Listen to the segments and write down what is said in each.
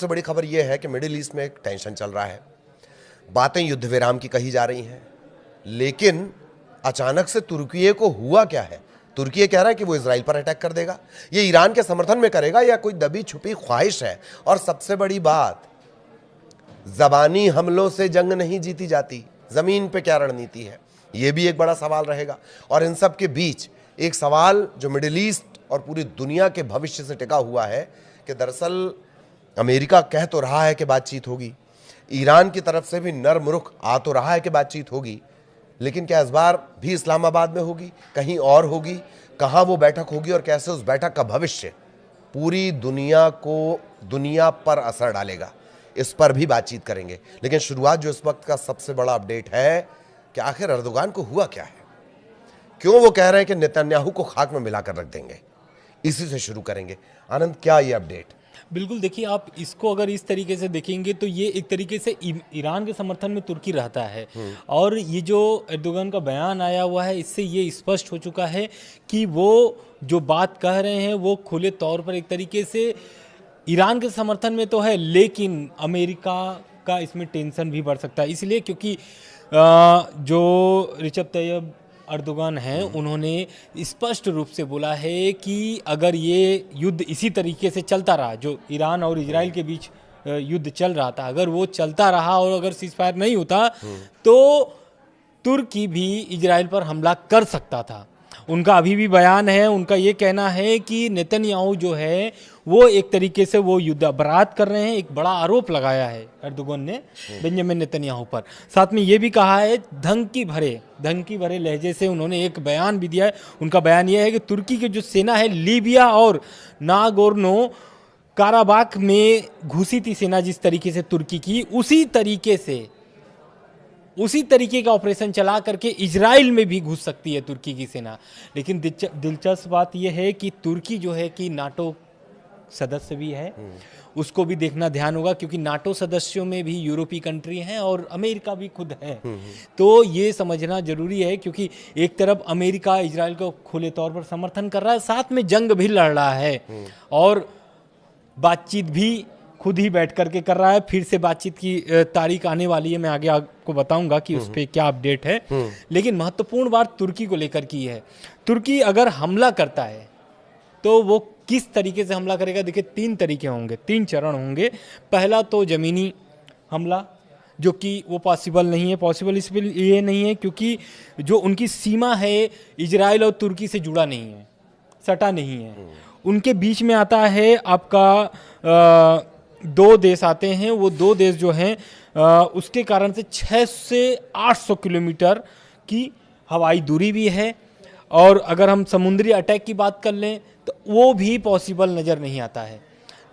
सबसे बड़ी खबर यह है कि मिडिल ईस्ट में एक टेंशन चल रहा है। बातें युद्ध विराम की कही जा रही हैं, लेकिन अचानक से तुर्की को हुआ क्या है? तुर्की कह रहा है कि वो इजराइल पर अटैक कर देगा। ये ईरान के समर्थन में करेगा या कोई दबी छुपी ख्वाहिश है? और सबसे बड़ी बात, जबानी हमलों से जंग नहीं जीती जाती, जमीन पे क्या रणनीति है, ये भी एक बड़ा सवाल रहेगा। और इन सब के बीच एक सवाल जो मिडिल ईस्ट और पूरी दुनिया के भविष्य से टिका हुआ है कि दरअसल अमेरिका कह तो रहा है कि बातचीत होगी, ईरान की तरफ से भी नर्म रुख आ तो रहा है कि बातचीत होगी, लेकिन क्या इस बार भी इस्लामाबाद में होगी, कहीं और होगी? कहां वो बैठक होगी और कैसे उस बैठक का भविष्य पूरी दुनिया पर असर डालेगा, इस पर भी बातचीत करेंगे। लेकिन शुरुआत जो इस वक्त का सबसे बड़ा अपडेट है कि आखिर अर्दोगान को हुआ क्या है, क्यों वो कह रहे हैं कि नेतन्याहू को खाक में मिलाकर रख देंगे, इसी से शुरू करेंगे। आनंद, क्या ये अपडेट? बिल्कुल, देखिए, आप इसको अगर इस तरीके से देखेंगे तो ये एक तरीके से ईरान के समर्थन में तुर्की रहता है। और ये जो एर्दोगन का बयान आया हुआ है, इससे ये स्पष्ट हो चुका है कि वो जो बात कह रहे हैं वो खुले तौर पर एक तरीके से ईरान के समर्थन में तो है, लेकिन अमेरिका का इसमें टेंशन भी बढ़ सकता है। इसलिए क्योंकि जो रिसेप तैयब अर्दोगान हैं, उन्होंने स्पष्ट रूप से बोला है कि अगर ये युद्ध इसी तरीके से चलता रहा, जो ईरान और इजराइल के बीच युद्ध चल रहा था, अगर वो चलता रहा और अगर सीज़फायर नहीं होता तो तुर्की भी इजराइल पर हमला कर सकता था। उनका अभी भी बयान है, उनका ये कहना है कि नेतन्याहू जो है वो एक तरीके से वो युद्ध अपराध कर रहे हैं। एक बड़ा आरोप लगाया है एर्दोगन ने बेंजामिन नेतन्याहू पर। साथ में ये भी कहा है, धमकी भरे लहजे से उन्होंने एक बयान भी दिया है। उनका बयान ये है कि तुर्की की जो सेना है, लीबिया और नागोर्नो काराबाख में घुसी थी सेना जिस तरीके से तुर्की की, उसी तरीके का ऑपरेशन चला करके इजराइल में भी घुस सकती है तुर्की की सेना। लेकिन दिलचस्प बात यह है कि तुर्की जो है कि नाटो सदस्य भी है, उसको भी देखना ध्यान होगा, क्योंकि नाटो सदस्यों में भी यूरोपीय कंट्री हैं और अमेरिका भी खुद है। तो ये समझना जरूरी है, क्योंकि एक तरफ अमेरिका इजराइल को खुले तौर पर समर्थन कर रहा है, साथ में जंग भी लड़ रहा है और बातचीत भी खुद ही बैठ करके कर रहा है। फिर से बातचीत की तारीख आने वाली है, मैं आगे आपको बताऊंगा कि उस पर क्या अपडेट है। लेकिन महत्वपूर्ण बात तुर्की को लेकर की है। तुर्की अगर हमला करता है तो वो किस तरीके से हमला करेगा? देखिए, 3 तरीके होंगे, 3 चरण होंगे। पहला तो ज़मीनी हमला, जो कि वो पॉसिबल इसलिए नहीं है क्योंकि जो उनकी सीमा है इजराइल और तुर्की से जुड़ा नहीं है, सटा नहीं है। उनके बीच में आता है आपका 2 देश आते हैं। वो 2 देश जो हैं उसके कारण से 600 से 800 किलोमीटर की हवाई दूरी भी है। और अगर हम समुद्री अटैक की बात कर लें तो वो भी पॉसिबल नज़र नहीं आता है।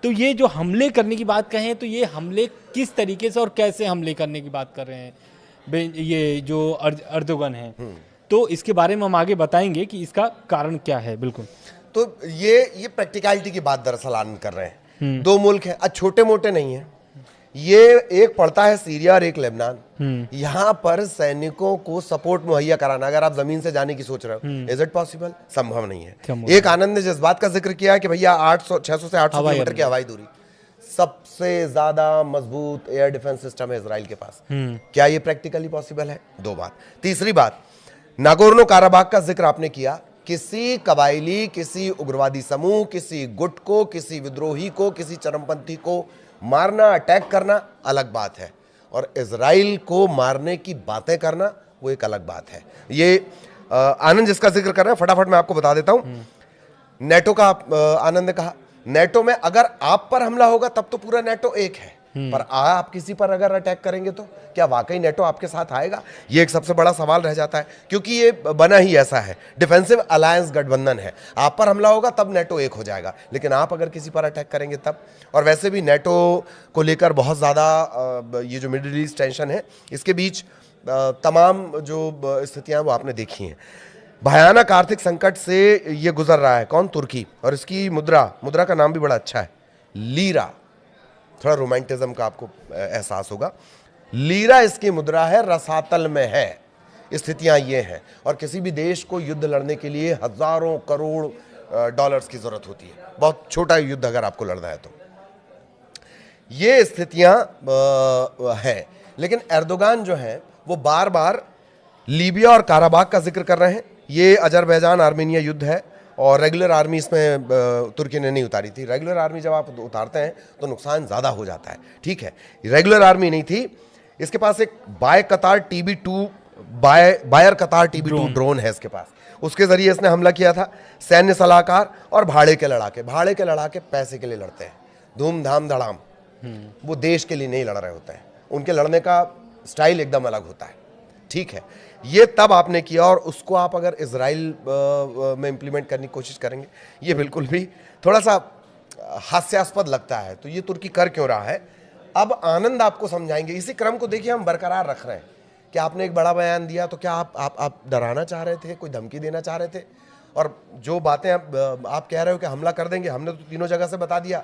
तो ये जो हमले करने की बात कहें तो ये हमले किस तरीके से और कैसे हमले करने की बात कर रहे हैं ये जो अर्दोगन है, तो इसके बारे में हम आगे बताएंगे कि इसका कारण क्या है। बिल्कुल, तो ये प्रैक्टिकलिटी की बात दरअसल आनंद कर रहे हैं। 2 मुल्क हैं, छोटे मोटे नहीं हैं। ये एक पड़ता है सीरिया और एक लेबनान। यहां पर सैनिकों को सपोर्ट मुहैया कराना, अगर आप जमीन से जाने की सोच रहे हो, इज इट पॉसिबल? संभव नहीं है। एक आनंद ने जिस बात का जिक्र किया कि भैया 600 से 800 किलोमीटर की हवाई दूरी, सबसे ज्यादा मजबूत एयर डिफेंस सिस्टम है इजराइल के पास। क्या ये प्रैक्टिकली पॉसिबल है? 2 बात। तीसरी बात, नागोर्नो काराबाख का जिक्र आपने किया। किसी कबायली, किसी उग्रवादी समूह, किसी गुट को, किसी विद्रोही को, किसी चरमपंथी को मारना, अटैक करना अलग बात है, और इजराइल को मारने की बातें करना वो एक अलग बात है। ये आनंद जिसका जिक्र कर रहे हैं, फटाफट मैं आपको बता देता हूं। नेटो का आनंद ने कहा, नेटो में अगर आप पर हमला होगा तब तो पूरा नेटो एक है, पर आप किसी पर अगर अटैक करेंगे तो क्या वाकई नेटो आपके साथ आएगा? ये एक सबसे बड़ा सवाल रह जाता है, क्योंकि ये बना ही ऐसा है, डिफेंसिव अलायंस गठबंधन है। आप पर हमला होगा तब नेटो एक हो जाएगा, लेकिन आप अगर किसी पर अटैक करेंगे तब। और वैसे भी नेटो को लेकर बहुत ज़्यादा ये जो मिडिल ईस्ट टेंशन है, इसके बीच तमाम जो स्थितियाँ वो आपने देखी हैं। भयानक आर्थिक संकट से ये गुजर रहा है कौन? तुर्की। और इसकी मुद्रा का नाम भी बड़ा अच्छा है, लीरा। थोड़ा रोमांटिज्म का आपको एहसास होगा। लीरा इसकी मुद्रा है, रसातल में है। स्थितियां ये हैं, और किसी भी देश को युद्ध लड़ने के लिए हजारों करोड़ डॉलर्स की जरूरत होती है, बहुत छोटा युद्ध अगर आपको लड़ना है तो। ये स्थितियां हैं। लेकिन एर्दोगान जो है वो बार बार लीबिया और काराबाग का जिक्र कर रहे हैं। ये अजरबैजान आर्मेनिया युद्ध है और रेगुलर आर्मी इसमें तुर्की ने नहीं उतारी थी। रेगुलर आर्मी जब आप उतारते हैं तो नुकसान ज़्यादा हो जाता है, ठीक है। रेगुलर आर्मी नहीं थी, इसके पास एक बायर कतार TB2 ड्रोन है इसके पास, उसके जरिए इसने हमला किया था। सैन्य सलाहकार और भाड़े के लड़ाके पैसे के लिए लड़ते हैं, धूमधाम धड़ाम। वो देश के लिए नहीं लड़ रहे होते हैं, उनके लड़ने का स्टाइल एकदम अलग होता है, ठीक है। ये तब आपने किया और उसको आप अगर इजराइल में इंप्लीमेंट करने की कोशिश करेंगे, ये बिल्कुल भी थोड़ा सा हास्यास्पद लगता है। तो ये तुर्की कर क्यों रहा है, अब आनंद आपको समझाएंगे। इसी क्रम को देखिए हम बरकरार रख रहे हैं कि आपने एक बड़ा बयान दिया तो क्या आप डराना चाह रहे थे, कोई धमकी देना चाह रहे थे? और जो बातें आप कह रहे हो कि हमला कर देंगे, हमने तो तीनों जगह से बता दिया,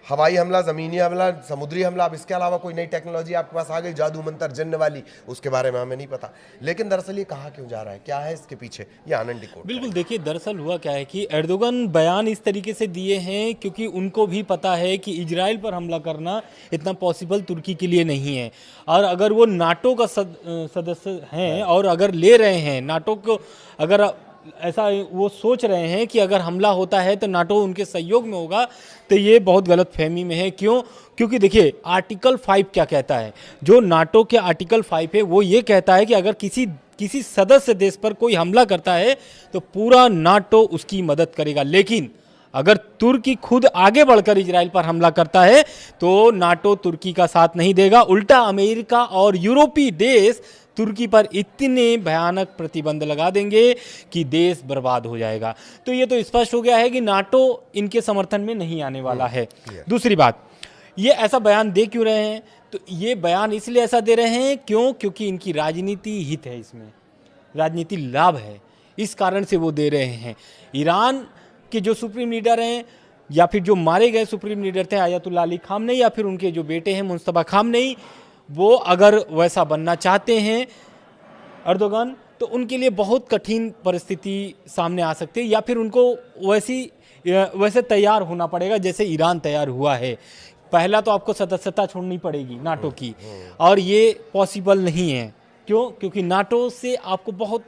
हवाई हमला, जमीनी हमला, समुद्री हमला। अब इसके अलावा कोई नई टेक्नोलॉजी आपके पास आ गई, जादू मंत्र जन्न वाली, उसके बारे में हमें नहीं पता। लेकिन दरअसल ये कहा क्यों जा रहा है, क्या है इसके पीछे, ये आनंद डिकोड। बिल्कुल, देखिए दरअसल हुआ क्या है कि एर्दोगन बयान इस तरीके से दिए हैं क्योंकि उनको भी पता है कि इजराइल पर हमला करना इतना पॉसिबल तुर्की के लिए नहीं है। और अगर वो नाटो का सदस्य हैं और अगर ले रहे हैं नाटो को, अगर ऐसा वो सोच रहे हैं कि अगर हमला होता है तो नाटो उनके सहयोग में होगा, तो ये बहुत गलत फहमी में है। क्यों? क्योंकि देखिए आर्टिकल 5 क्या कहता है, जो नाटो के आर्टिकल 5 है वो ये कहता है कि अगर किसी सदस्य देश पर कोई हमला करता है तो पूरा नाटो उसकी मदद करेगा। लेकिन अगर तुर्की खुद आगे बढ़कर इजराइल पर हमला करता है तो नाटो तुर्की का साथ नहीं देगा, उल्टा अमेरिका और यूरोपीय देश तुर्की पर इतने भयानक प्रतिबंध लगा देंगे कि देश बर्बाद हो जाएगा। तो ये तो स्पष्ट हो गया है कि नाटो इनके समर्थन में नहीं आने वाला है। दूसरी बात, ये ऐसा बयान दे क्यों रहे हैं? तो ये बयान इसलिए ऐसा दे रहे हैं क्योंकि इनकी राजनीति हित है, इसमें राजनीति लाभ है, इस कारण से वो दे रहे हैं। ईरान के जो सुप्रीम लीडर हैं या फिर जो मारे गए सुप्रीम लीडर थे आयतुल्लाह अली खामनेई या फिर उनके जो बेटे हैं मुस्तफा खामनेई, वो अगर वैसा बनना चाहते हैं एर्दोगन, तो उनके लिए बहुत कठिन परिस्थिति सामने आ सकती है, या फिर उनको वैसे तैयार होना पड़ेगा जैसे ईरान तैयार हुआ है। पहला तो आपको सदस्यता छोड़नी पड़ेगी नाटो की, और ये पॉसिबल नहीं है। क्यों? क्योंकि नाटो से आपको बहुत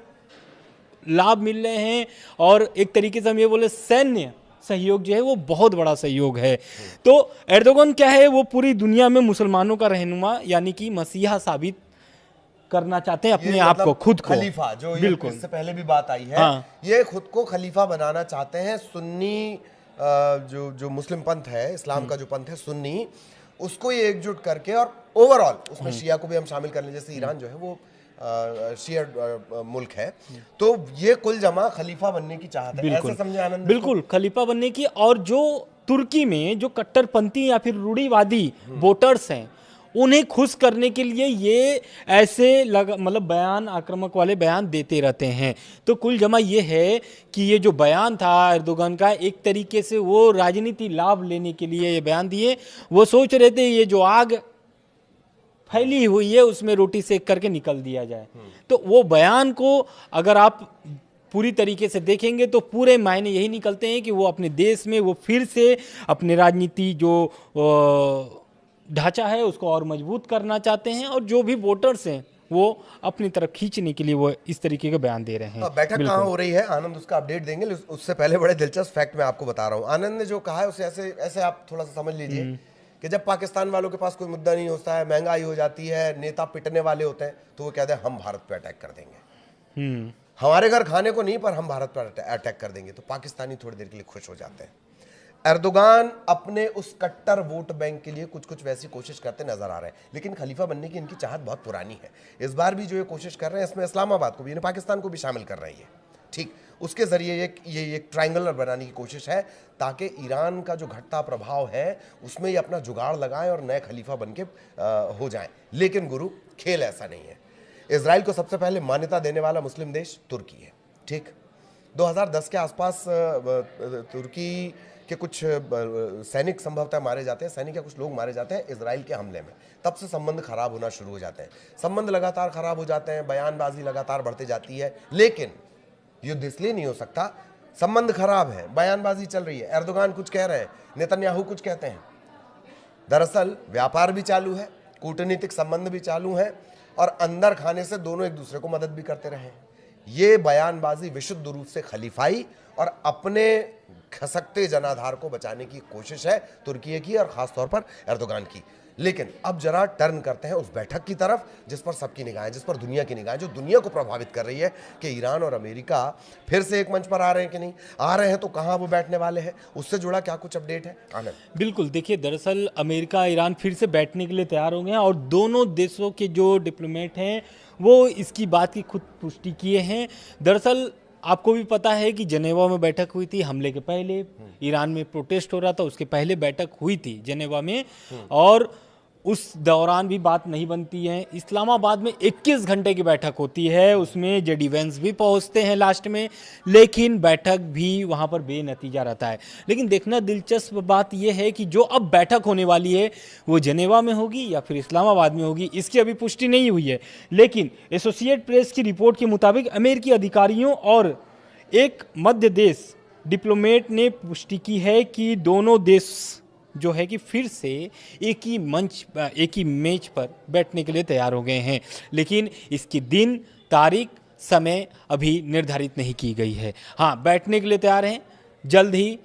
लाभ मिल रहे हैं और एक तरीके से हम ये बोले सैन्य सहयोग जो है वो बहुत बड़ा सहयोग है। तो एर्दोगन क्या है, वो पूरी दुनिया में मुसलमानों का रहनुमा यानी कि मसीहा साबित करना चाहते हैं अपने आप को, खुद को खलीफा, जो बिल्कुल इससे पहले भी बात आई है। हाँ। ये खुद को खलीफा बनाना चाहते हैं। सुन्नी जो मुस्लिम पंथ है, इस्लाम का जो पंथ है सुन्नी, उसको ये एकजुट करके और ओवरऑल उसमें शिया को भी हम शामिल कर लें, जैसे ईरान जो है वो शिया मुल्क है, तो ये कुल जमा खलीफा बनने की चाहत है, ऐसे समझे आनंद? बिल्कुल, खलीफा बनने की। और जो तुर्की में जो कट्टरपंथी या फिर रूढ़िवादी वोटर्स हैं उन्हें खुश करने के लिए ये ऐसे मतलब बयान, आक्रामक वाले बयान देते रहते हैं। तो कुल जमा ये है कि ये जो बयान था एर्दोगन का, एक तरीके से वो राजनीति लाभ लेने के लिए ये बयान दिए। वो सोच रहे थे ये जो आग फैली हुई है उसमें रोटी सेक करके निकल दिया जाए। तो वो बयान को अगर आप पूरी तरीके से देखेंगे तो पूरे मायने यही निकलते हैं कि वो अपने देश में वो फिर से अपने राजनीति जो ढांचा है उसको और मजबूत करना चाहते हैं, और जो भी वोटर्स हैं वो अपनी तरफ खींचने के लिए वो इस तरीके का बयान दे रहे हैं। बैठक कहाँ हो रही है, आनंद उसका अपडेट देंगे। उससे पहले बड़े दिलचस्प फैक्ट मैं आपको बता रहा हूँ। आनंद ने जो कहा है उसे ऐसे आप थोड़ा सा समझ लीजिए कि जब पाकिस्तान वालों के पास कोई मुद्दा नहीं होता है, महंगाई हो जाती है, नेता पिटने वाले होते हैं, तो वो कहते हैं हम भारत पे अटैक कर देंगे, हमारे घर खाने को नहीं पर हम भारत पर अटैक कर देंगे, तो पाकिस्तानी थोड़ी देर के लिए खुश हो जाते हैं। एर्दोगान अपने उस कट्टर वोट बैंक के लिए कुछ वैसी कोशिश करते नजर आ रहे हैं, लेकिन खलीफा बनने की इनकी चाहत बहुत पुरानी है। इस बार भी जो ये कोशिश कर रहे हैं इसमें इस्लामाबाद को भी, यानी पाकिस्तान को भी शामिल कर रहे हैं, ठीक। उसके जरिए ये एक ट्रायंगुलर बनाने की कोशिश है ताकि ईरान का जो घटता प्रभाव है उसमें ये अपना जुगाड़ लगाएं और नए खलीफा बन के हो जाएं। लेकिन गुरु, खेल ऐसा नहीं है। इजराइल को सबसे पहले मान्यता देने वाला मुस्लिम देश तुर्की है, ठीक। 2010 के आसपास तुर्की के कुछ सैनिक संभवतः मारे जाते हैं, सैनिक या कुछ लोग मारे जाते हैं इजराइल के हमले में। तब से संबंध खराब होना शुरू हो जाते हैं, संबंध लगातार खराब हो जाते हैं, बयानबाजी लगातार बढ़ती जाती है। लेकिन युद्ध इसलिए नहीं हो सकता, संबंध खराब है, बयानबाजी चल रही है, एर्दोगान कुछ कह रहे हैं, नेतन्याहू कुछ कहते हैं, दरअसल व्यापार भी चालू है, कूटनीतिक संबंध भी चालू है और अंदर खाने से दोनों एक दूसरे को मदद भी करते रहे हैं। ये बयानबाजी विशुद्ध रूप से खलीफाई और अपने खसकते जनाधार को बचाने की कोशिश है तुर्की की और खासतौर पर एर्दोगान की। लेकिन अब जरा टर्न करते हैं उस बैठक की तरफ जिस पर सबकी निगाहें, जिस पर दुनिया की निगाहें, जो दुनिया को प्रभावित कर रही है कि ईरान और अमेरिका फिर से एक मंच पर आ रहे हैं कि नहीं आ रहे हैं, तो कहां वो बैठने वाले हैं, उससे जुड़ा क्या कुछ अपडेट है आनंद? बिल्कुल, देखिए दरअसल अमेरिका ईरान फिर से बैठने के लिए तैयार हो गए हैं और दोनों देशों के जो डिप्लोमेट हैं वो इसकी बात की खुद पुष्टि किए हैं। दरअसल आपको भी पता है कि जनेवा में बैठक हुई थी हमले के पहले, ईरान में प्रोटेस्ट हो रहा था, उसके पहले बैठक हुई थी जनेवा में और उस दौरान भी बात नहीं बनती है। इस्लामाबाद में 21 घंटे की बैठक होती है, उसमें जेडी वेंस भी पहुंचते हैं लास्ट में, लेकिन बैठक भी वहां पर बेनतीजा रहता है। लेकिन देखना दिलचस्प बात यह है कि जो अब बैठक होने वाली है वो जनेवा में होगी या फिर इस्लामाबाद में होगी, इसकी अभी पुष्टि नहीं हुई है। लेकिन एसोसिएट प्रेस की रिपोर्ट के मुताबिक अमेरिकी अधिकारियों और एक मध्य देश डिप्लोमेट ने पुष्टि की है कि दोनों देश जो है कि फिर से एक ही मंच, एक ही मेज पर बैठने के लिए तैयार हो गए हैं। लेकिन इसकी दिन, तारीख, समय अभी निर्धारित नहीं की गई है। हाँ, बैठने के लिए तैयार हैं, जल्द ही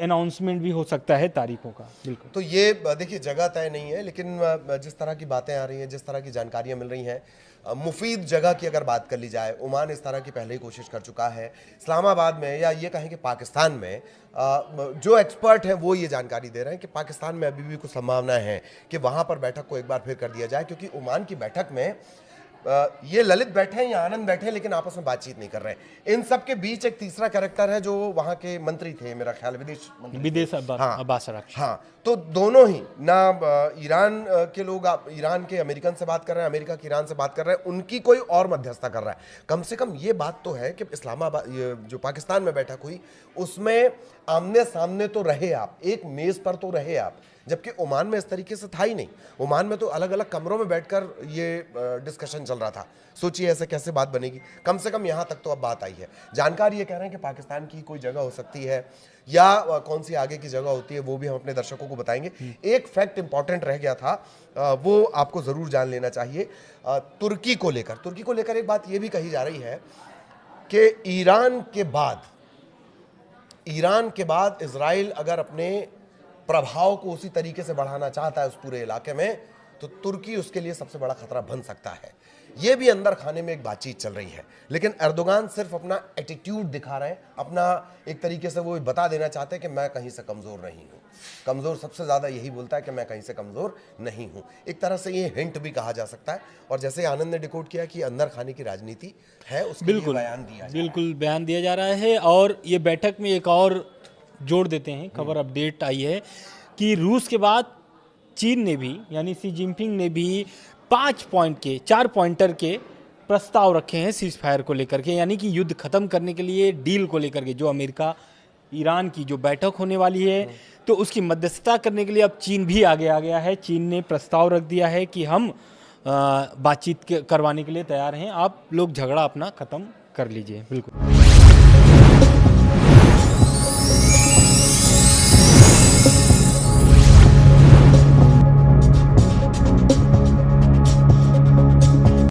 अनाउंसमेंट भी हो सकता है तारीखों का। बिल्कुल, तो ये देखिए जगह तय नहीं है, लेकिन जिस तरह की बातें आ रही हैं, जिस तरह की जानकारियां मिल रही हैं, मुफीद जगह की अगर बात कर ली जाए, ओमान इस तरह की पहले ही कोशिश कर चुका है। इस्लामाबाद में या ये कहें कि पाकिस्तान में जो एक्सपर्ट हैं वो ये जानकारी दे रहे हैं कि पाकिस्तान में अभी भी कुछ संभावना है कि वहाँ पर बैठक को एक बार फिर कर दिया जाए, क्योंकि ओमान की बैठक में ये ललित बैठे हैं या आनंद बैठे हैं लेकिन आपस में बातचीत नहीं कर रहे हैं। इन सब के बीच एक तीसरा कैरेक्टर है जो वहाँ के मंत्री थे, मेरा ख्याल विदेश मंत्री, अब्बास अराक्ची। हाँ, तो दोनों ही ना ईरान के लोग ईरान के अमेरिकन से बात कर रहे हैं, अमेरिका के ईरान से बात कर रहे हैं, उनकी कोई और मध्यस्थता कर रहा है। कम से कम ये बात तो है कि इस्लामाबाद जो पाकिस्तान में बैठक हुई उसमें आमने सामने तो रहे आप, एक मेज पर तो रहे आप, जबकि ओमान में इस तरीके से था ही नहीं। ओमान में तो अलग अलग कमरों में बैठकर ये डिस्कशन चल रहा था। सोचिए ऐसे कैसे बात बनेगी। कम से कम यहाँ तक तो अब बात आई है। जानकारी ये कह रहे हैं कि पाकिस्तान की कोई जगह हो सकती है या कौन सी आगे की जगह होती है वो भी हम अपने दर्शकों को बताएंगे। एक फैक्ट इंपॉर्टेंट रह गया था, वो आपको जरूर जान लेना चाहिए। तुर्की को लेकर एक बात ये भी कही जा रही है कि ईरान के बाद इजराइल अगर अपने प्रभाव को उसी तरीके से बढ़ाना चाहता है उस पूरे इलाके में, तो तुर्की उसके लिए सबसे बड़ा खतरा बन सकता है। यह भी अंदर खाने में एक बातचीत चल रही है, लेकिन एर्दोगान सिर्फ अपना एटीट्यूड दिखा रहे हैं, अपना एक तरीके से वो बता देना चाहते हैं कि मैं कहीं से कमजोर नहीं हूं। कमजोर सबसे ज्यादा यही बोलता है कि मैं कहीं से कमजोर नहीं हूं। एक तरह से ये हिंट भी कहा जा सकता है। और जैसे आनंद ने डिकोड किया कि अंदर खाने की राजनीति है, उसके लिए बयान दिया जा रहा है। और ये बैठक में एक और जोड़ देते हैं, खबर अपडेट आई है कि रूस के बाद चीन ने भी, यानी शी जिनपिंग ने भी 4 पॉइंटर के प्रस्ताव रखे हैं सीज फायर को लेकर के, यानी कि युद्ध खत्म करने के लिए डील को लेकर के। जो अमेरिका ईरान की जो बैठक होने वाली है तो उसकी मध्यस्थता करने के लिए अब चीन भी आगे आ गया है। चीन ने प्रस्ताव रख दिया है कि हम बातचीत करवाने के लिए तैयार हैं, आप लोग झगड़ा अपना खत्म कर लीजिए। बिल्कुल।